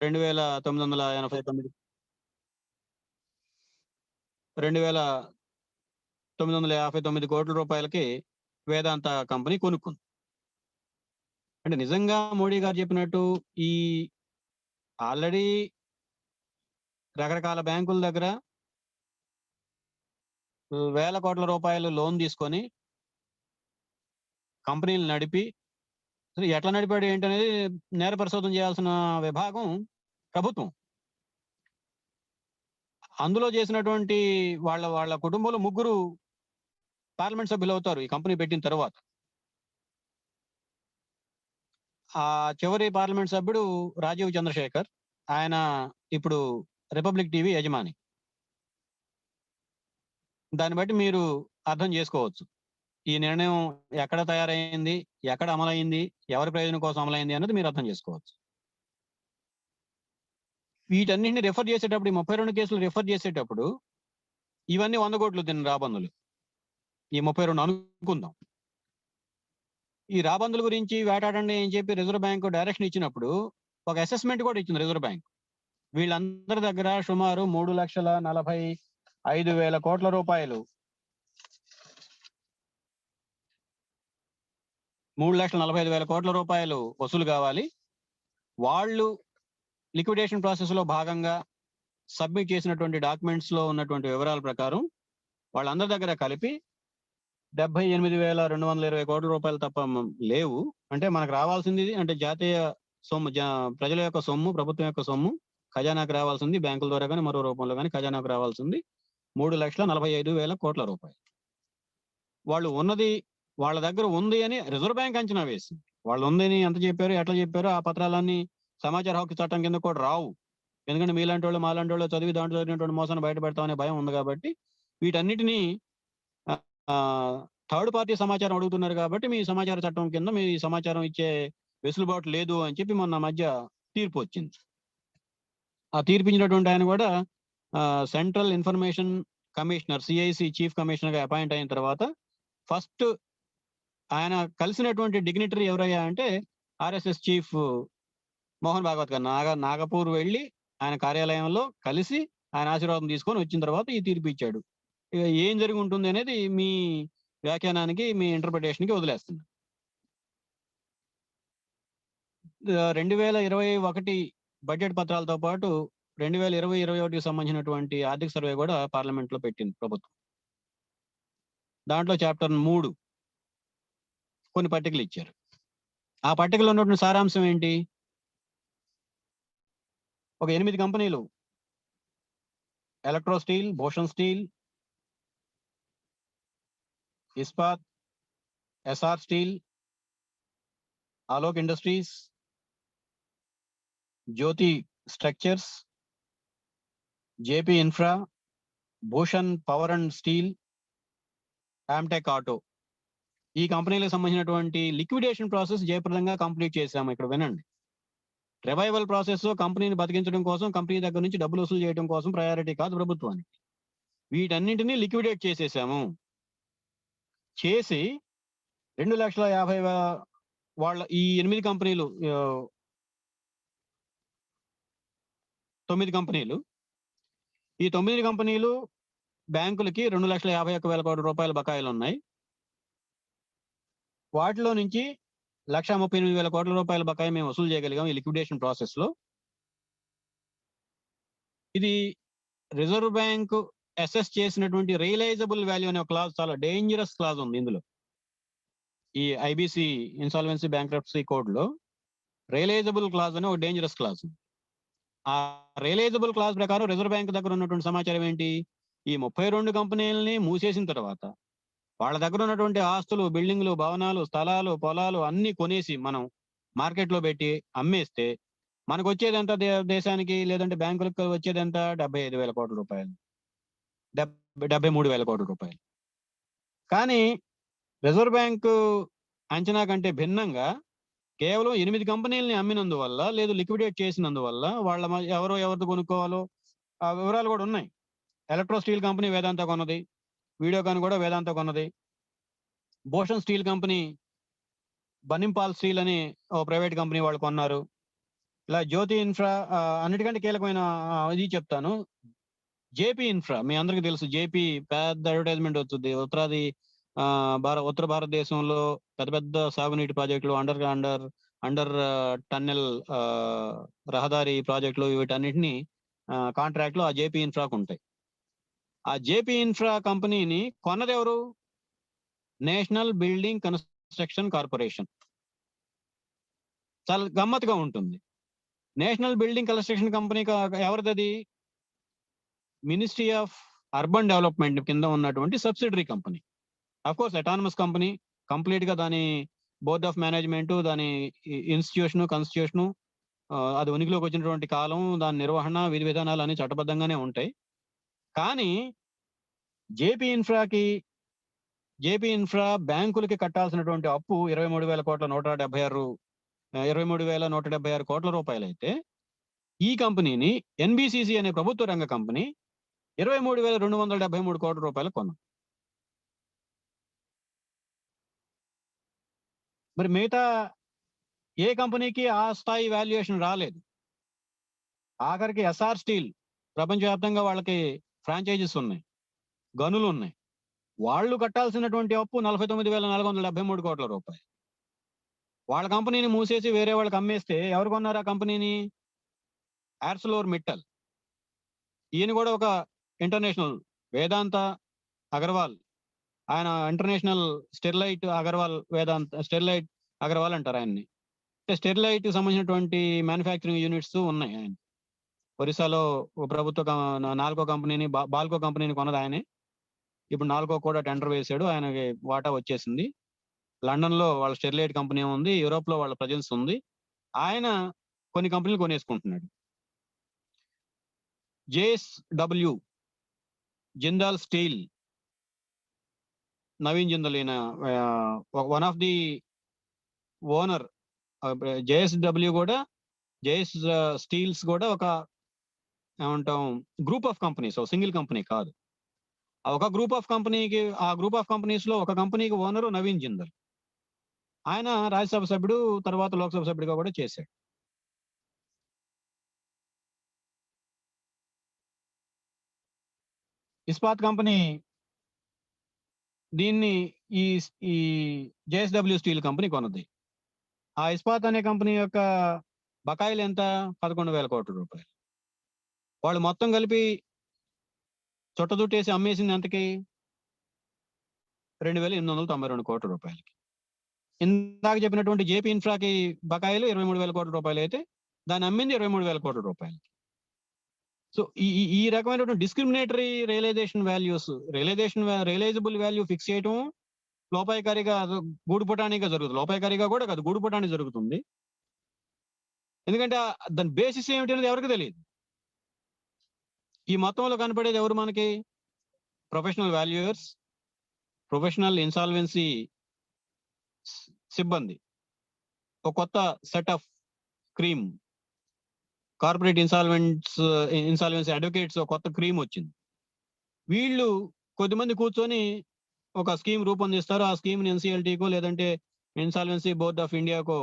2989 2959 కోట్ల రూపాయలకి వేదాంత కంపెనీ కొనుక్కుంది. అంటే నిజంగా మోడీ గారు చెప్పినట్టు ఈ ఆల్రెడీ రకరకాల బ్యాంకుల దగ్గర వేల కోట్ల రూపాయలు లోన్ తీసుకొని కంపెనీలు నడిపి అసలు ఎట్లా నడిపాడు ఏంటనేది నేర పరిశోధన చేయాల్సిన విభాగం ప్రభుత్వం. అందులో చేసినటువంటి వాళ్ళ కుటుంబంలో 3 పార్లమెంట్ సభ్యులు అవుతారు ఈ కంపెనీ పెట్టిన తర్వాత. ఆ చివరి పార్లమెంట్ సభ్యుడు రాజీవ్ చంద్రశేఖర్. ఆయన ఇప్పుడు రిపబ్లిక్ టీవీ యజమాని. దాన్ని బట్టి మీరు అర్థం చేసుకోవచ్చు ఈ నిర్ణయం ఎక్కడ తయారైంది, ఎక్కడ అమలైంది, ఎవరి ప్రయోజనం కోసం అమలైంది అన్నది మీరు అర్థం చేసుకోవచ్చు. వీటన్నింటిని రిఫర్ చేసేటప్పుడు, ఈ 32 కేసులు రిఫర్ చేసేటప్పుడు ఇవన్నీ 100 కోట్లు తిన్న రాబందులు. ఈ 32 అనుకుందాం. ఈ రాబందుల గురించి వేటాడండి అని చెప్పి రిజర్వ్ బ్యాంక్ డైరెక్షన్ ఇచ్చినప్పుడు ఒక అసెస్మెంట్ కూడా ఇచ్చింది రిజర్వ్ బ్యాంక్. వీళ్ళందరి దగ్గర సుమారు 3,45,000 కోట్ల రూపాయలు 3,45,000 కోట్ల రూపాయలు వసూలు కావాలి. వాళ్ళు లిక్విడేషన్ ప్రాసెస్ లో భాగంగా సబ్మిట్ చేసినటువంటి డాక్యుమెంట్స్ లో ఉన్నటువంటి వివరాల ప్రకారం వాళ్ళందరి దగ్గర కలిపి 78,220 కోట్ల రూపాయలు తప్ప లేవు. అంటే మనకు రావాల్సింది అంటే జాతీయ సొమ్ము, ప్రజల యొక్క సొమ్ము, ప్రభుత్వం యొక్క సొమ్ము ఖజానాకు రావాల్సింది, బ్యాంకుల ద్వారా కానీ మరో రూపంలో కానీ ఖజానాకు రావాల్సింది 3,45,000 కోట్ల రూపాయలు. వాళ్ళు ఉన్నది వాళ్ళ దగ్గర ఉంది అని రిజర్వ్ బ్యాంక్ అంచనా వేసింది. వాళ్ళు ఉందని ఎంత చెప్పారు, ఎట్లా చెప్పారు, ఆ పత్రాలన్నీ సమాచార హక్కు చట్టం కింద కూడా రావు. ఎందుకంటే మీలాంటి వాళ్ళు మాలాంటి వాళ్ళు చదివి దాంట్లో జరిగినటువంటి మోసాన్ని బయటపెడతామనే భయం ఉంది కాబట్టి వీటన్నిటినీ థర్డ్ పార్టీ సమాచారం అడుగుతున్నారు కాబట్టి మీ సమాచార చట్టం కింద మీ సమాచారం ఇచ్చే వెసులుబాటు లేదు అని చెప్పి మొన్న మధ్య తీర్పు వచ్చింది. ఆ తీర్పించినటువంటి ఆయన కూడా central information commissioner, CIC chief commissioner గా అపాయింట్ అయిన తర్వాత ఫస్ట్ ఆయన కలిసినటువంటి డిగ్నిటరీ ఎవరయ్యా అంటే ఆర్ఎస్ఎస్ చీఫ్ మోహన్ భాగవత్ గారు నాగపూర్ వెళ్ళి ఆయన కార్యాలయంలో కలిసి ఆయన ఆశీర్వాదం తీసుకొని వచ్చిన తర్వాత ఈ తీర్పు ఇచ్చాడు. ఏం జరిగి ఉంటుంది అనేది మీ వ్యాఖ్యానానికి, మీ ఇంటర్ప్రిటేషన్ కి వదిలేస్తుంది. 2021 బడ్జెట్ పత్రాలతో పాటు 2020-21కి సంబంధించినటువంటి ఆర్థిక సర్వే కూడా పార్లమెంట్ లో పెట్టింది ప్రభుత్వం. దాంట్లో చాప్టర్ 3 కొన్ని పట్టికలు ఇచ్చారు. ఆ పట్టికలో ఉన్నటువంటి సారాంశం ఏంటి? ఒక 8 కంపెనీలు electro steel, Bhushan steel, Ispat, SR steel, Alok industries, Jyoti structures, JP infra, Bhushan power and steel, Amtek auto, ఈ కంపెనీలకు సంబంధించినటువంటి లిక్విడేషన్ ప్రాసెస్ జయప్రదంగా కంప్లీట్ చేశాము. ఇక్కడ వినండి. రివైవల్ ప్రాసెస్ కంపెనీని బతికించడం కోసం, కంపెనీ దగ్గర నుంచి డబ్బులు వసూలు చేయడం కోసం ప్రయారిటీ కాదు ప్రభుత్వానికి. వీటన్నింటినీ లిక్విడేట్ చేసేసాము. చేసి 2,50,000 వాళ్ళ ఈ 8 కంపెనీలు 9 కంపెనీలు, ఈ 9 కంపెనీలు బ్యాంకులకి 2,51,000 కోట్ల రూపాయల బకాయిలు ఉన్నాయి. వాటిలో నుంచి 1,38,000 కోట్ల రూపాయల బకాయి మేము వసూలు చేయగలిగాం ఈ లిక్విడేషన్ ప్రాసెస్ లో. ఇది రిజర్వ్ బ్యాంక్ అసెస్ చేసినటువంటి రియలైజబుల్ వాల్యూ అనే ఒక క్లాజ్, చాలా డేంజరస్ క్లాజ్ ఉంది ఇందులో. ఈ ఐబిసి ఇన్సాల్వెన్సీ బ్యాంక్రప్సీ కోడ్ లో రియలైజబుల్ క్లాజ్ అనే ఒక డేంజరస్ క్లాజ్. ఆ రియలైజబుల్ క్లాజ్ ప్రకారం రిజర్వ్ బ్యాంక్ దగ్గర ఉన్నటువంటి సమాచారం ఏంటి? ఈ 32 కంపెనీలని మూసేసిన తర్వాత వాళ్ళ దగ్గర ఉన్నటువంటి ఆస్తులు, బిల్డింగ్లు, భవనాలు, స్థలాలు, పొలాలు అన్ని కొనేసి మనం మార్కెట్ లో పెట్టి అమ్మేస్తే మనకు వచ్చేది ఎంత దేశానికి, లేదంటే బ్యాంకులకు వచ్చేది ఎంత? 75,000 కోట్ల రూపాయలు, 73,000 కోట్ల రూపాయలు. కానీ రిజర్వ్ బ్యాంకు అంచనా కంటే భిన్నంగా కేవలం 8 కంపెనీలని అమ్మినందువల్ల, లేదు లిక్విడేట్ చేసినందువల్ల వాళ్ళ ఎవరితో కొనుక్కోవాలో ఆ వివరాలు కూడా ఉన్నాయి. ఎలక్ట్రో స్టీల్ కంపెనీ వేదాంత కొన్నది, వీడియోకాన్ కూడా వేదాంత కొన్నది. భూషణ్ స్టీల్ కంపెనీ బనింపాల్ స్టీల్ అని ఓ ప్రైవేట్ కంపెనీ వాళ్ళు కొన్నారు. ఇలా జ్యోతి ఇన్ఫ్రా అన్నిటికంటే కీలకమైన ఇది చెప్తాను. జేపీ ఇన్ఫ్రా మీ అందరికీ తెలుసు. జేపీ పెద్ద అడ్వర్టైజ్మెంట్ వస్తుంది. ఉత్తర భారతదేశంలో పెద్ద పెద్ద సాగునీటి ప్రాజెక్టులు, అండర్ టన్నెల్ రహదారి ప్రాజెక్టులు వీటన్నిటిని కాంట్రాక్ట్లు ఆ జేపీ ఇన్ఫ్రాకు ఉంటాయి. ఆ జేపీ ఇన్ఫ్రా కంపెనీని కొన్నదెవరు? National Building Construction Corporation. చాలా గమ్మత్తుగా ఉంటుంది. నేషనల్ బిల్డింగ్ కన్స్ట్రక్షన్ కంపెనీ ఎవరిదది? మినిస్ట్రీ ఆఫ్ అర్బన్ డెవలప్మెంట్ కింద ఉన్నటువంటి subsidiary company. Of course autonomous company, complete గా దాని బోర్డ్ ఆఫ్ మేనేజ్మెంట్, దాని కాన్స్టిట్యూషన్, అది ఉనికిలోకి వచ్చినటువంటి కాలం, దాని నిర్వహణ, విధి విధానాలు అన్ని చట్టబద్ధంగానే ఉంటాయి. కానీ జేపీ ఇన్ఫ్రా బ్యాంకులకి కట్టాల్సినటువంటి అప్పు 23,176 కోట్ల రూపాయలు అయితే, ఈ కంపెనీని ఎన్బిసిసి అనే ప్రభుత్వ రంగ కంపెనీ 23,273 కోట్ల రూపాయలు కొన్నాం. మరి మిగతా ఏ కంపెనీకి ఆ స్థాయి వాల్యుయేషన్ రాలేదు. ఆఖరికి ఎస్ఆర్ స్టీల్ ప్రపంచవ్యాప్తంగా వాళ్ళకి ఫ్రాంచైజీస్ ఉన్నాయి, గనులు ఉన్నాయి. వాళ్ళు కట్టాల్సినటువంటి అప్పు 49,473 కోట్ల రూపాయలు. వాళ్ళ కంపెనీని మూసేసి వేరే వాళ్ళకి అమ్మేస్తే ఎవరు కొన్నారు ఆ కంపెనీని? ఆర్సెలోర్ మిట్టల్. ఈయన కూడా ఒక ఇంటర్నేషనల్ వేదాంత అగర్వాల్, ఆయన ఇంటర్నేషనల్ స్టెర్లైట్ అగర్వాల్ అంటారు ఆయన్ని. స్టెర్లైట్ సంబంధించినటువంటి మ్యానుఫ్యాక్చరింగ్ యూనిట్స్ ఉన్నాయి ఆయన. ఒరిస్సాలో ప్రభుత్వ 4వ కంపెనీని, బాల్కో కంపెనీని కొన్నది ఆయనే. ఇప్పుడు 4వ కూడా టెండర్ వేశాడు, ఆయనకి వాటా వచ్చేసింది. లండన్ లో వాళ్ళ స్టెర్లైట్ కంపెనీ ఉంది, యూరోప్ లో వాళ్ళ ప్రజెన్స్ ఉంది. ఆయన కొన్ని కంపెనీలు కొనేసుకుంటున్నాడు. JSW జిందాల్ స్టీల్, నవీన్ జిందల్ ఈయన one of the owner. JSW కూడా, జేఎస్ స్టీల్స్ కూడా ఒక ఏమంటాం group of companies, single company కాదు. ఒక గ్రూప్ ఆఫ్ కంపెనీకి, ఆ గ్రూప్ ఆఫ్ కంపెనీస్ లో ఒక కంపెనీకి ఓనరు నవీన్ జిందల్. ఆయన రాజ్యసభ సభ్యుడు, తర్వాత లోక్సభ సభ్యుడిగా కూడా చేశాడు. ఇస్పాత్ కంపెనీ, దీన్ని ఈ JSW స్టీల్ కంపెనీ కొన్నది. ఆ ఇస్పాత్ అనే కంపెనీ యొక్క బకాయిలు ఎంత? 11,000 కోట్ల రూపాయలు. వాళ్ళు మొత్తం కలిపి చుట్టదుట్టేసి అమ్మేసింది ఎంతకి? 2,892 కోట్ల రూపాయలకి. ఇందాక చెప్పినటువంటి జేపీ ఇన్ఫ్రాకి బకాయిలు 23,000 కోట్ల రూపాయలు అయితే, దాన్ని అమ్మింది 23,000 కోట్ల రూపాయలకి. సో ఈ రకమైనటువంటి డిస్క్రిమినేటరీ రియలైజబుల్ వాల్యూ ఫిక్స్ చేయటం లోపాయకారిగా, గూడుపుటానిగా జరుగుతుంది. లోపాయకారిగా కూడా కాదు, గూడుపుటానికి జరుగుతుంది. ఎందుకంటే దాని బేసిస్ ఏమిటి అనేది ఎవరికి తెలియదు. ఈ మొత్తంలో కనపడేది ఎవరు మనకి? ప్రొఫెషనల్ వాల్యూయర్స్, ప్రొఫెషనల్ ఇన్సాల్వెన్సీ సిబ్బంది. ఒక కొత్త set of cream, corporate insolvency advocates ఒక కొత్త క్రీమ్ వచ్చింది. వీళ్ళు కొద్దిమంది కూర్చొని ఒక స్కీమ్ రూపొందిస్తారు. ఆ స్కీమ్ ని ఎన్సిఎల్టీకో లేదంటే ఇన్సాల్వెన్సీ బోర్డ్ ఆఫ్ ఇండియాకో,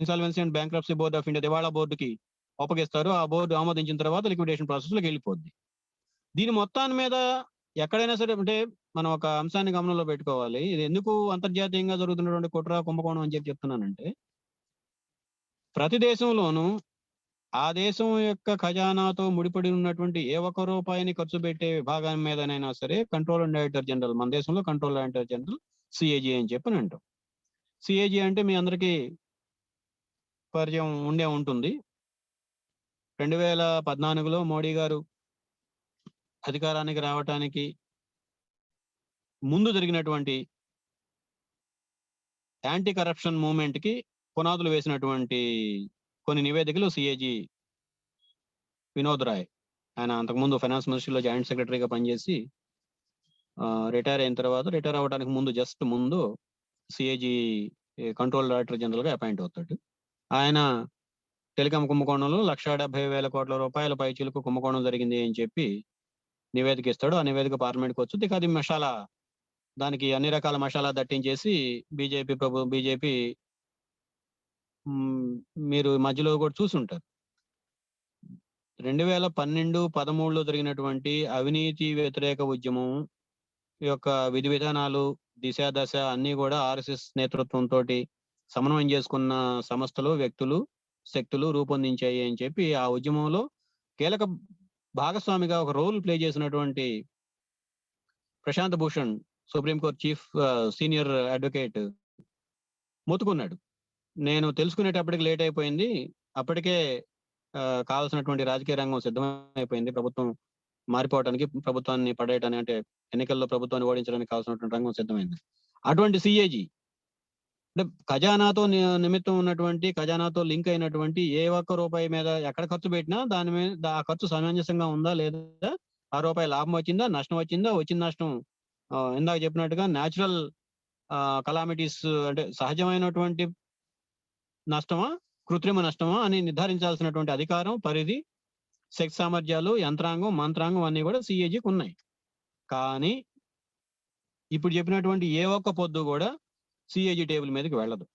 insolvency and bankruptcy board of India, దివాళా బోర్డుకి అప్పగిస్తారు. ఆ బోర్డు ఆమోదించిన తర్వాత లిక్విడేషన్ ప్రాసెస్ లోకి వెళ్ళిపోద్ది. దీని మొత్తాన్ని మీద ఎక్కడైనా సరే, అంటే మనం ఒక అంశాన్ని గమనంలో పెట్టుకోవాలి. ఇది ఎందుకు అంతర్జాతీయంగా జరుగుతున్నటువంటి కుట్ర, కుంభకోణం అని చెప్తున్నానంటే, ప్రతి దేశంలోనూ ఆ దేశం యొక్క ఖజానాతో ముడిపడి ఉన్నటువంటి ఏ ఒక్క రూపాయిని ఖర్చు పెట్టే విభాగం మీదనైనా సరే కంట్రోల్ అండ్ డైరెక్టర్ జనరల్, మన దేశంలో కంట్రోల్ డైరెక్టర్ జనరల్ సిఏజీ అని చెప్పని అంటాం. సిఏజీ అంటే మీ అందరికీ పరిచయం ఉండే ఉంటుంది. 2014లో మోడీ గారు అధికారానికి రావటానికి ముందు జరిగినటువంటి యాంటీ కరప్షన్ మూవ్మెంట్ కి పునాదులు వేసినటువంటి కొన్ని నివేదికలు సిఏజీ వినోద్ రాయ్, ఆయన అంతకుముందు ఫైనాన్స్ మినిస్ట్రీలో జాయింట్ సెక్రటరీగా పనిచేసి రిటైర్ అయిన తర్వాత, రిటైర్ అవ్వడానికి ముందు జస్ట్ ముందు సిఏజీ కంట్రోల్ డైరెక్టర్ జనరల్ గా అపాయింట్ అవుతాడు. ఆయన టెలికాం కుంభకోణంలో 1,70,000 కోట్ల రూపాయల పైచీలకు కుంభకోణం జరిగింది అని చెప్పి నివేదిక ఇస్తాడు. ఆ నివేదిక పార్లమెంట్కి వచ్చింది. అది దానికి అన్ని రకాల మసాలా దట్టించేసి బీజేపీ మీరు మధ్యలో కూడా చూసుంటారు. 2012, 13లో జరిగినటువంటి అవినీతి వ్యతిరేక ఉద్యమం యొక్క విధి విధానాలు, దిశ, దశ అన్నీ కూడా ఆర్ఎస్ఎస్ నేతృత్వంతోటి సమన్వయం చేసుకున్న సంస్థలు, వ్యక్తులు, శక్తులు రూపొందించాయి అని చెప్పి ఆ ఉద్యమంలో కీలక భాగస్వామిగా ఒక రోల్ ప్లే చేసినటువంటి Prashant Bhushan, supreme court chief senior advocate మొత్తుకున్నాడు. నేను తెలుసుకునేటప్పటికి లేట్ అయిపోయింది. అప్పటికే కావాల్సినటువంటి రాజకీయ రంగం సిద్ధమైపోయింది. ప్రభుత్వం మారిపోవడానికి, ప్రభుత్వాన్ని పడేయటానికి, అంటే ఎన్నికల్లో ప్రభుత్వాన్ని ఓడించడానికి కావాల్సినటువంటి రంగం సిద్ధమైంది. అటువంటి సిఏజీ అంటే ఖజానాతో నిమిత్తం ఉన్నటువంటి, ఖజానాతో లింక్ అయినటువంటి ఏ ఒక్క రూపాయి మీద ఎక్కడ ఖర్చు పెట్టినా దాని మీద ఆ ఖర్చు సమంజసంగా ఉందా లేదా, ఆ రూపాయి లాభం వచ్చిందా, నష్టం వచ్చిందా, వచ్చిన నష్టం ఇందాక చెప్పినట్టుగా న్యాచురల్ కలామిటీస్ అంటే సహజమైనటువంటి నష్టమా, కృత్రిమ నష్టమా అని నిర్ధారించాల్సినటువంటి అధికారం, పరిధి, శక్తి సామర్థ్యాలు, యంత్రాంగం, మంత్రాంగం అన్ని కూడా సిఏజీకి ఉన్నాయి. కానీ ఇప్పుడు చెప్పినటువంటి ఏ ఒక్క పొద్దు కూడా సిఏజీ టేబుల్ మీదకి వెళ్ళదు.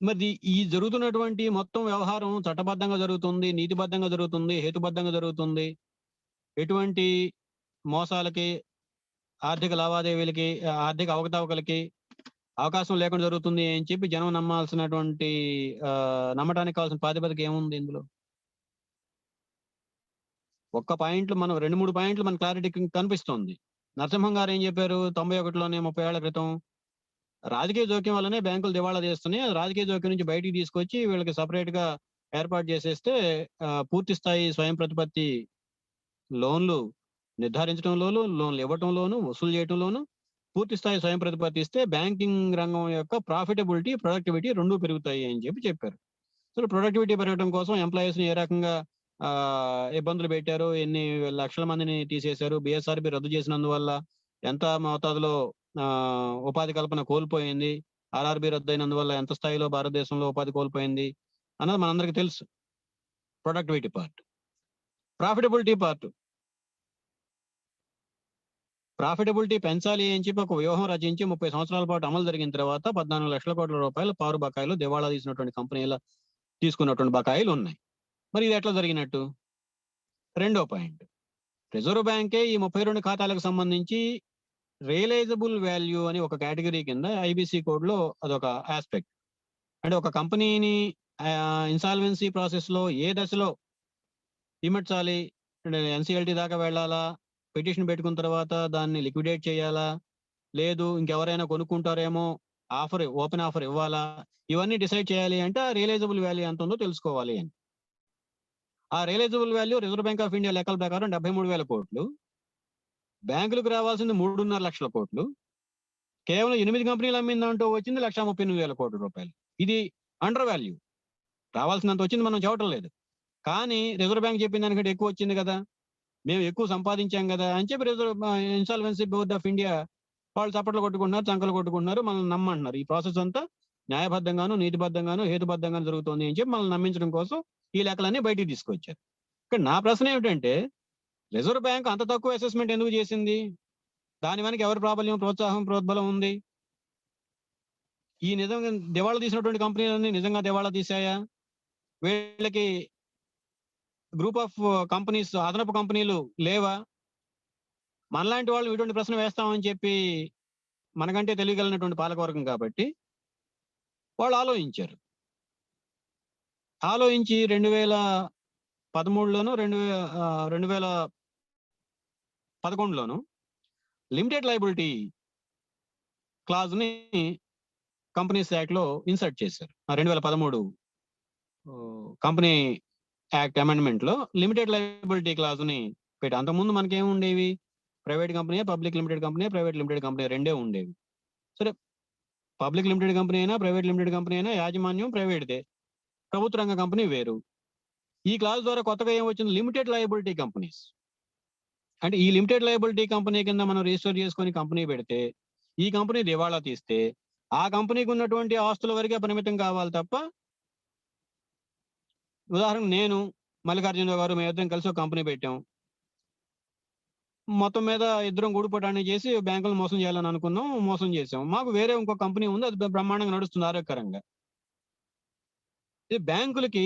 మరి ఈ జరుగుతున్నటువంటి మొత్తం వ్యవహారం చట్టబద్ధంగా జరుగుతుంది, నీతిబద్ధంగా జరుగుతుంది, హేతుబద్ధంగా జరుగుతుంది. ఎటువంటి మోసాలకి, ఆర్థిక లావాదేవీలకి, ఆర్థిక అవకతవకలకి అవకాశం లేకుండా జరుగుతుంది అని చెప్పి జనం నమ్మాల్సినటువంటి నమ్మటానికి కావాల్సిన ప్రాతిపదిక ఏముంది ఇందులో? ఒక్క పాయింట్లు మనం 2-3 పాయింట్లు మన క్లారిటీ కనిపిస్తోంది. నరసింహం గారు ఏం చెప్పారు 91లోనే 30 ఏళ్ల క్రితం, రాజకీయ జోక్యం వల్లనే బ్యాంకులు దివాళా తీస్తున్నాయి. రాజకీయ జోక్యం నుంచి బయటికి తీసుకొచ్చి వీళ్ళకి సపరేట్ గా ఏర్పాటు చేసేస్తే పూర్తి స్థాయి స్వయం ప్రతిపత్తి లోన్లు నిర్ధారించడంలోను, లోన్లు ఇవ్వటంలోను, వసూలు చేయటంలోను పూర్తి స్థాయి స్వయం ప్రతిపత్తి ఇస్తే బ్యాంకింగ్ రంగం యొక్క ప్రాఫిటబిలిటీ, ప్రొడక్టివిటీ రెండూ పెరుగుతాయి అని చెప్పారు. సో ప్రొడక్టివిటీ పెరగడం కోసం ఎంప్లాయీస్ ని ఏ రకంగా ఇబ్బందులు పెట్టారు, ఎన్ని లక్షల మందిని తీసేశారు, బిఎస్ఆర్బి రద్దు చేసినందువల్ల ఎంత మోతాదులో ఉపాధి కల్పన కోల్పోయింది, ఆర్ఆర్బి రద్దు అయినందువల్ల ఎంత స్థాయిలో భారతదేశంలో ఉపాధి కోల్పోయింది అన్నది మనందరికీ తెలుసు. Productivity part. Profitability part. Profitability పెంచాలి అని చెప్పి ఒక వ్యూహం రచించి 30 సంవత్సరాల పాటు అమలు జరిగిన తర్వాత 14 లక్షల కోట్ల రూపాయలు పారు బకాయిలు, దివాళా తీసినటువంటి కంపెనీల తీసుకున్నటువంటి బకాయిలు ఉన్నాయి. మరి ఇది ఎట్లా జరిగినట్టు? రెండో పాయింట్, రిజర్వ్ బ్యాంకే ఈ 32 ఖాతాలకు సంబంధించి రియలైజబుల్ వాల్యూ అని ఒక కేటగిరీ కింద ఐబిసి కోడ్ లో అదొక ఆస్పెక్ట్. అంటే ఒక కంపెనీని ఇన్సాల్వెన్సీ ప్రాసెస్ లో ఏ దశలో ఇమర్చాలి, ఎన్సిఎల్టీ దాకా వెళ్ళాలా, పిటిషన్ పెట్టుకున్న తర్వాత దాన్ని లిక్విడేట్ చేయాలా, లేదు ఇంకెవరైనా కొనుక్కుంటారేమో, ఆఫర్, ఓపెన్ ఆఫర్ ఇవ్వాలా, ఇవన్నీ డిసైడ్ చేయాలి అంటే ఆ రియలైజబుల్ వాల్యూ ఎంత ఉందో తెలుసుకోవాలి అని. ఆ realisable value reserve bank of India లెక్కల ప్రకారం 73,000 కోట్లు. బ్యాంకులకు రావాల్సింది 3.5 లక్షల కోట్లు. కేవలం 8 కంపెనీలు అమ్మిందంటూ వచ్చింది 1,38,000 కోట్ల రూపాయలు. ఇది అండర్ వాల్యూ. రావాల్సినంత వచ్చింది, మనం చెప్పటం లేదు. కానీ రిజర్వ్ బ్యాంక్ చెప్పిన దానికంటే ఎక్కువ వచ్చింది కదా, మేము ఎక్కువ సంపాదించాం కదా అని చెప్పి reserve insolvency board of India వాళ్ళు చప్పట్లు కొట్టుకుంటున్నారు, చంకలు కొట్టుకుంటున్నారు, మనల్ని నమ్మంటున్నారు. ఈ ప్రాసెస్ అంతా న్యాయబద్ధంగాను, నీతిబద్ధంగాను, హేతుబద్ధంగాను జరుగుతుంది అని చెప్పి మనల్ని నమ్మించడం కోసం ఈ లెక్కలన్నీ బయటికి తీసుకొచ్చారు. ఇక్కడ నా ప్రశ్న ఏమిటంటే, రిజర్వ్ బ్యాంక్ అంత తక్కువ అసెస్మెంట్ ఎందుకు చేసింది? దాని వెనక ఎవరి ప్రాబల్యం, ప్రోత్సాహం, ప్రోద్బలం ఉంది? ఈ నిజంగా దివాళా తీసినటువంటి కంపెనీలన్నీ నిజంగా దివాళా తీసాయా? వీళ్ళకి గ్రూప్ ఆఫ్ కంపెనీస్, అదనపు కంపెనీలు లేవా? మనలాంటి వాళ్ళు ఇటువంటి ప్రశ్న వేస్తామని చెప్పి మనకంటే తెలియగలిగినటువంటి పాలకవర్గం కాబట్టి వాళ్ళు ఆలోచించారు. ఆలోచించి 2013లోను 2011లోను లిమిటెడ్ లయబిలిటీ క్లాజ్ ని కంపెనీస్ యాక్ట్ లో ఇన్సర్ట్ చేశారు. 2013 కంపెనీ యాక్ట్ అమెండ్మెంట్ లో లిమిటెడ్ లయబిలిటీ క్లాజ్ ని పెట్టి, అంతకుముందు మనకేం ఉండేవి? Private company, public limited company, private limited company రెండే ఉండేవి. సరే, పబ్లిక్ లిమిటెడ్ కంపెనీ అయినా, ప్రైవేట్ లిమిటెడ్ కంపెనీ అయినా యాజమాన్యం ప్రైవేట్దే, ప్రభుత్వ రంగ కంపెనీ వేరు. ఈ క్లాజ్ ద్వారా కొత్తగా ఏం వచ్చింది? Limited liability companies. అంటే ఈ లిమిటెడ్ లయబిలిటీ కంపెనీ కింద మనం రిజిస్టర్ చేసుకొని కంపెనీ పెడితే, ఈ కంపెనీ దివాళా తీస్తే ఆ కంపెనీకి ఉన్నటువంటి ఆస్తుల వరకే పరిమితం కావాలి తప్ప, ఉదాహరణ నేను, మల్లికార్జున గారు, మేము ఇద్దరం కలిసి ఒక కంపెనీ పెట్టాం. మొత్తం మీద ఇద్దరం గూడుపటాన్ని చేసి బ్యాంకులను మోసం చేయాలని అనుకున్నాం, మోసం చేసాం. మాకు వేరే ఇంకో కంపెనీ ఉంది, అది బ్రహ్మాండంగా నడుస్తుంది ఆరోగ్యకరంగా. ఈ బ్యాంకులకి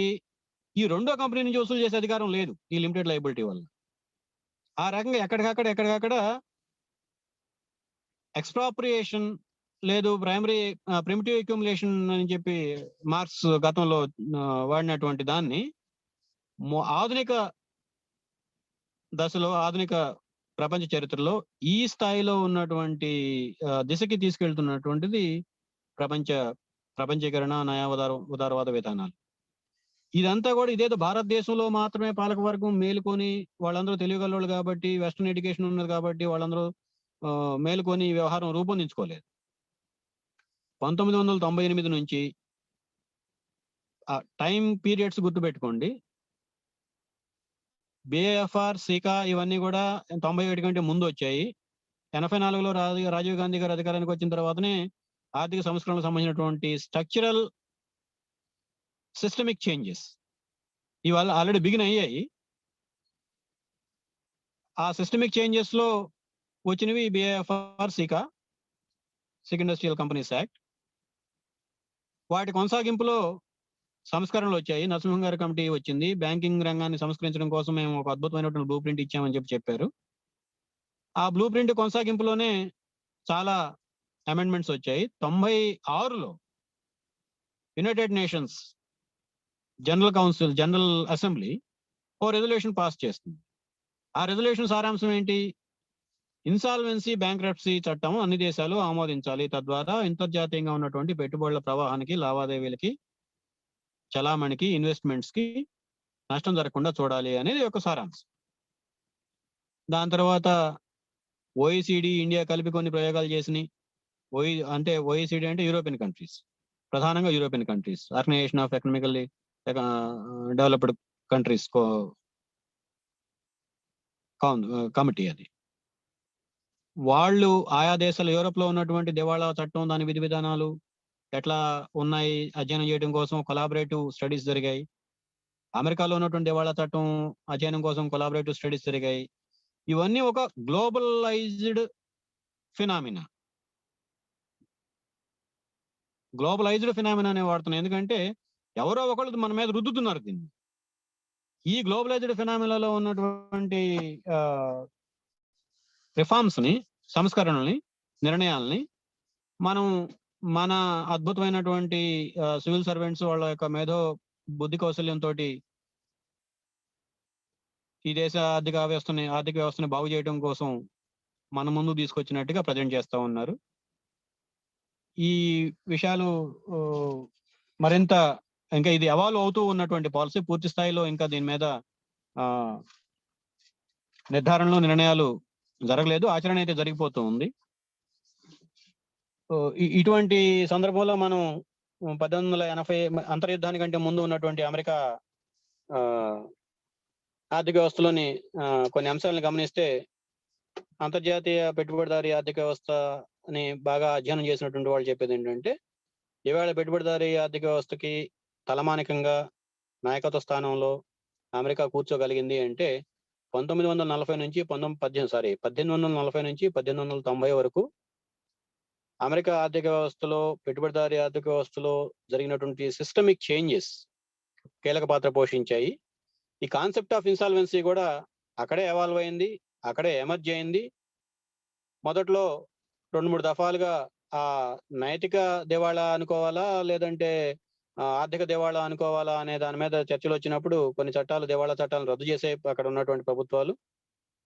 ఈ రెండో కంపెనీ నుంచి వసూలు చేసే అధికారం లేదు ఈ లిమిటెడ్ లయబిలిటీ వల్ల. ఆ రకంగా ఎక్కడికక్కడ ఎక్స్ప్రాప్రియేషన్ లేదు, ప్రిమిటివ్ అక్యుములేషన్ అని చెప్పి మార్క్స్ గతంలో వాడినటువంటి దాన్ని ఆధునిక దశలో, ఆధునిక ప్రపంచ చరిత్రలో ఈ స్థాయిలో ఉన్నటువంటి దిశకి తీసుకెళ్తున్నటువంటిది ప్రపంచీకరణ, నయా ఉదారవాద విధానాలు. ఇదంతా కూడా ఇదేదో భారతదేశంలో మాత్రమే పాలకవర్గం మేలుకొని, వాళ్ళందరూ తెలియగలవాళ్ళు కాబట్టి, వెస్టర్న్ ఎడ్యుకేషన్ ఉన్నది కాబట్టి వాళ్ళందరూ మేలుకొని ఈ వ్యవహారం రూపొందించుకోలేదు. 1998 నుంచి టైం పీరియడ్స్ గుర్తుపెట్టుకోండి. బిఏఎఫ్ఆర్, సికా ఇవన్నీ కూడా 97 కంటే ముందు వచ్చాయి. 84లో రాజీవ్ గాంధీ గారు అధికారానికి వచ్చిన తర్వాతనే ఆర్థిక సంస్కరణలకు సంబంధించినటువంటి స్ట్రక్చరల్ సిస్టమిక్ చేంజెస్ ఇవాళ ఆల్రెడీ బిగిన్ అయ్యాయి. ఆ సిస్టమిక్ చేంజెస్ లో వచ్చినవి BIFR, SICA, sick industrial companies act. వాటి కొనసాగింపులో సంస్కరణలు వచ్చాయి. నరసింహం గారి కమిటీ వచ్చింది. బ్యాంకింగ్ రంగాన్ని సంస్కరించడం కోసం మేము ఒక అద్భుతమైనటువంటి బ్లూ ప్రింట్ ఇచ్చామని చెప్పారు. ఆ బ్లూ ప్రింట్ కొనసాగింపులోనే చాలా అమెండ్మెంట్స్ వచ్చాయి. 96లో యునైటెడ్ నేషన్స్ జనరల్ అసెంబ్లీ ఓ రెజల్యూషన్ పాస్ చేస్తుంది. ఆ రెజల్యూషన్ సారాంశం ఏంటి? ఇన్సాల్వెన్సీ, బ్యాంక్రప్సీ చట్టం అన్ని దేశాలు ఆమోదించాలి. తద్వారా అంతర్జాతీయంగా ఉన్నటువంటి పెట్టుబడుల ప్రవాహానికి, లావాదేవీలకి, చలామణికి, ఇన్వెస్ట్మెంట్స్ కి నష్టం జరగకుండా చూడాలి అనేది ఒక సారాంశం. దాని తర్వాత ఓఈసీడీ, ఇండియా కలిపి కొన్ని ప్రయోగాలు చేసినాయి. ఓఈసీడీ అంటే యూరోపియన్ కంట్రీస్, ప్రధానంగా European countries, organisation of economically developed countries committee. అది వాళ్ళు ఆయా దేశాలు, యూరోప్ లో ఉన్నటువంటి దివాళా చట్టం, దాని విధి విధానాలు ఎట్లా ఉన్నాయి అధ్యయనం చేయడం కోసం కొలాబరేటివ్ స్టడీస్ జరిగాయి. అమెరికాలో ఉన్నటువంటి దివాళా చట్టం అధ్యయనం కోసం కొలాబరేటివ్ స్టడీస్ జరిగాయి. ఇవన్నీ ఒక గ్లోబలైజ్డ్ ఫినామినా అనే వాడుతున్నాం. ఎందుకంటే ఎవరో ఒకళ్ళు మన మీద రుద్దుతున్నారు దీన్ని. ఈ గ్లోబలైజ్డ్ ఫినామినాలో ఉన్నటువంటి రిఫార్మ్స్ ని, సంస్కరణల్ని, నిర్ణయాల్ని మనం మన అద్భుతమైనటువంటి సివిల్ సర్వెంట్స్ వాళ్ళ యొక్క మేధో బుద్ధి కౌశల్యంతో ఈ దేశ ఆర్థిక వ్యవస్థని బాగు చేయడం కోసం మన ముందు తీసుకొచ్చినట్టుగా ప్రజెంట్ చేస్తా ఉన్నారు. ఈ విషయాలు మరింత ఇంకా ఇది ఎవాల్వ్ అవుతూ ఉన్నటువంటి పాలసీ. పూర్తి స్థాయిలో ఇంకా దీని మీద నిర్ధారణలు, నిర్ణయాలు జరగలేదు. ఆచరణ అయితే జరిగిపోతూ ఉంది. ఇటువంటి సందర్భంలో మనం 1880 అంతర్యుద్ధానికంటే ముందు ఉన్నటువంటి అమెరికా ఆర్థిక వ్యవస్థలోని కొన్ని అంశాలను గమనిస్తే, అంతర్జాతీయ పెట్టుబడిదారీ ఆర్థిక వ్యవస్థని బాగా అధ్యయనం చేసినటువంటి వాళ్ళు చెప్పేది ఏంటంటే, ఇవాళ పెట్టుబడిదారీ ఆర్థిక వ్యవస్థకి తలమానికంగా నాయకత్వ స్థానంలో అమెరికా కూర్చోగలిగింది అంటే 1840 నుంచి 1840 నుంచి 1890 వరకు అమెరికా ఆర్థిక వ్యవస్థలో, పెట్టుబడిదారీ ఆర్థిక వ్యవస్థలో జరిగినటువంటి సిస్టమిక్ చేంజెస్ కీలక పాత్ర పోషించాయి. ఈ కాన్సెప్ట్ ఆఫ్ ఇన్సాల్వెన్సీ కూడా అక్కడే ఎవాల్వ్ అయింది, అక్కడే ఎమర్జ్ అయింది. మొదట్లో 2-3 దఫాలుగా ఆ నైతిక దివాళా అనుకోవాలా, లేదంటే ఆర్థిక దివాళా అనుకోవాలా అనే దాని మీద చర్చలు వచ్చినప్పుడు కొన్ని దివాళా చట్టాలను రద్దు చేసే అక్కడ ఉన్నటువంటి ప్రభుత్వాలు.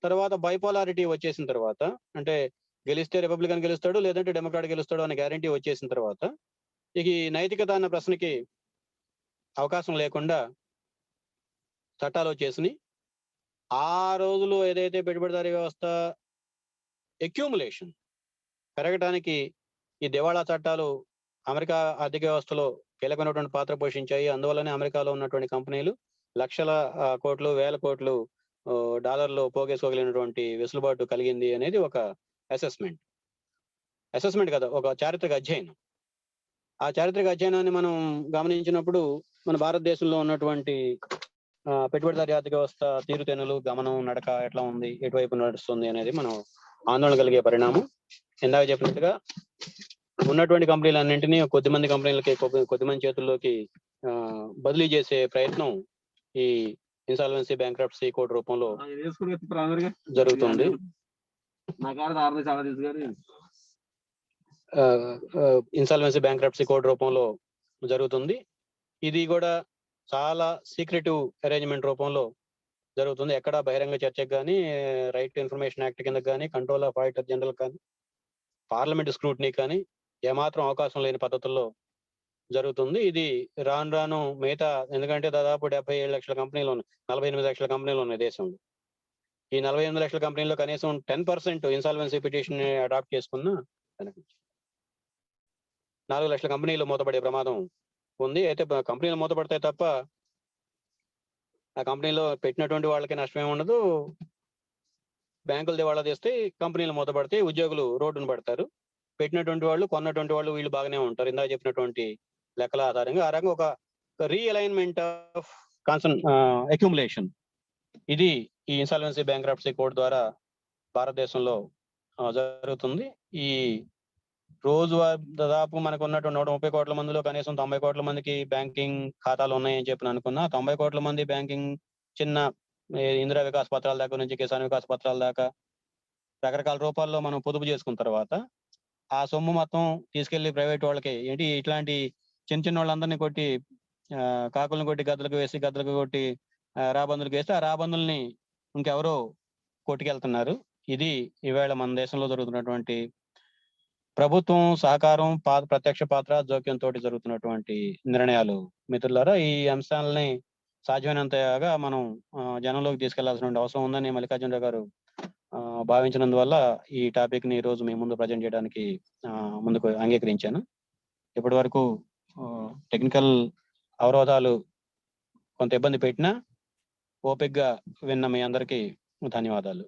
తర్వాత బైపోలారిటీ వచ్చేసిన తర్వాత, అంటే గెలిస్తే రిపబ్లికన్ గెలుస్తాడు, లేదంటే డెమోక్రాట్ గెలుస్తాడు అనే గ్యారంటీ వచ్చేసిన తర్వాత ఇక ఈ నైతికత అన్న ప్రశ్నకి అవకాశం లేకుండా చట్టాలు వచ్చేసినాయి. ఆ రోజులు ఏదైతే పెట్టుబడిదారీ వ్యవస్థ అక్యూములేషన్ పెరగడానికి ఈ దివాళా చట్టాలు అమెరికా ఆర్థిక వ్యవస్థలో కీలకమైనటువంటి పాత్ర పోషించాయి. అందువల్లనే అమెరికాలో ఉన్నటువంటి కంపెనీలు లక్షల కోట్లు, వేల కోట్లు డాలర్లు పోగేసుకోగలిగినటువంటి వెసులుబాటు కలిగింది అనేది ఒక అసెస్మెంట్ కదా, ఒక చారిత్రక అధ్యయనం. ఆ చారిత్రక అధ్యయనాన్ని మనం గమనించినప్పుడు మన భారతదేశంలో ఉన్నటువంటి పెట్టుబడిదారీ ఆర్థిక వ్యవస్థ తీరుతెన్నులు, గమనం, నడక ఎట్లా ఉంది, ఎటువైపు నడుస్తుంది అనేది మనం ఆందోళన కలిగే పరిణామం. ఇందాక చెప్పినట్టుగా ఉన్నటువంటి కంపెనీలన్నింటినీ కొద్దిమంది కంపెనీలకి, కొద్దిమంది చేతుల్లోకి బదిలీ చేసే ప్రయత్నం ఈ ఇన్సాల్వెన్సీ బ్యాంక్రప్ట్సీ కోడ్ రూపంలో జరుగుతుంది. ఇన్సాల్వెన్సీ బ్యాంక్రప్ట్సీ కోడ్ రూపంలో జరుగుతుంది. ఇది కూడా చాలా సీక్రెటివ్ అరేంజ్మెంట్ రూపంలో జరుగుతుంది. ఎక్కడ బహిరంగ చర్చకు కానీ, రైట్ టు ఇన్ఫర్మేషన్ యాక్ట్ కింద కానీ, కంట్రోల్ ఆఫ్ ఆడిటర్ జనరల్ కానీ, పార్లమెంట్ స్క్రూటినీ కానీ ఏమాత్రం అవకాశం లేని పద్ధతుల్లో జరుగుతుంది. ఇది రాను రాను మిగతా, ఎందుకంటే దాదాపు 77 లక్షల కంపెనీలు ఉన్నాయి, 48 లక్షల కంపెనీలు ఉన్నాయి దేశంలో. ఈ 48 లక్షల కంపెనీల్లో కనీసం 10% ఇన్సాల్వెన్సీ పిటిషన్ అడాప్ట్ చేసుకున్న 4 లక్షల కంపెనీలు మూతపడే ప్రమాదం ఉంది. అయితే కంపెనీలు మూతపడతాయి తప్ప ఆ కంపెనీలో పెట్టినటువంటి వాళ్ళకి నష్టమే ఉండదు. బ్యాంకులు దివాళా తీస్తే కంపెనీలు మూతపడితే ఉద్యోగులు రోడ్డును పడతారు. పెట్టినటువంటి వాళ్ళు, కొన్నటువంటి వాళ్ళు వీళ్ళు బాగానే ఉంటారు. ఇందాక చెప్పినటువంటి లెక్కల ఆధారంగా ఆ రకంగా ఒక రీఅలైన్మెంట్ ఆఫ్ అక్యుములేషన్ ఇది ఈ ఇన్సాల్వెన్సీ బ్యాంక్రప్ట్సీ కోడ్ ద్వారా భారతదేశంలో జరుగుతుంది. ఈ రోజు దాదాపు మనకు ఉన్నటువంటి 130 కోట్ల మందిలో కనీసం 90 కోట్ల మందికి బ్యాంకింగ్ ఖాతాలు ఉన్నాయని చెప్పి అనుకున్నా. 90 కోట్ల మంది బ్యాంకింగ్ చిన్న ఇందిరా వికాస్ పత్రాల దగ్గర నుంచి కిసాన్ వికాస్ పత్రాల దాకా రకరకాల రూపాల్లో మనం పొదుపు చేసుకున్న తర్వాత ఆ సొమ్ము మొత్తం తీసుకెళ్లి ప్రైవేట్ వాళ్ళకి ఏంటి ఇట్లాంటి చిన్న చిన్న వాళ్ళందరినీ కొట్టి, కాకులను కొట్టి గద్దలకు వేసి, గద్దలకు కొట్టి రాబందులకు వేస్తే ఆ రాబందుల్ని ఇంకెవరో కొట్టుకెళ్తున్నారు. ఇది ఈవేళ మన దేశంలో జరుగుతున్నటువంటి ప్రభుత్వం సహకారం, ప్రత్యక్ష పాత్ర, జోక్యంతో జరుగుతున్నటువంటి నిర్ణయాలు. మిత్రులారా, ఈ అంశాలని సాధ్యమైనంతగా మనం జనంలోకి తీసుకెళ్లాల్సిన అవసరం ఉందని మల్లికార్జునరావు గారు భావించినందువల్ల ఈ టాపిక్ ని ఈ రోజు మీ ముందు ప్రజెంట్ చేయడానికి ముందుకు అంగీకరించాను. ఇప్పటి వరకు టెక్నికల్ అవరోధాలు కొంత ఇబ్బంది పెట్టినా ఓపికగా విన్న మీ అందరికీ ధన్యవాదాలు.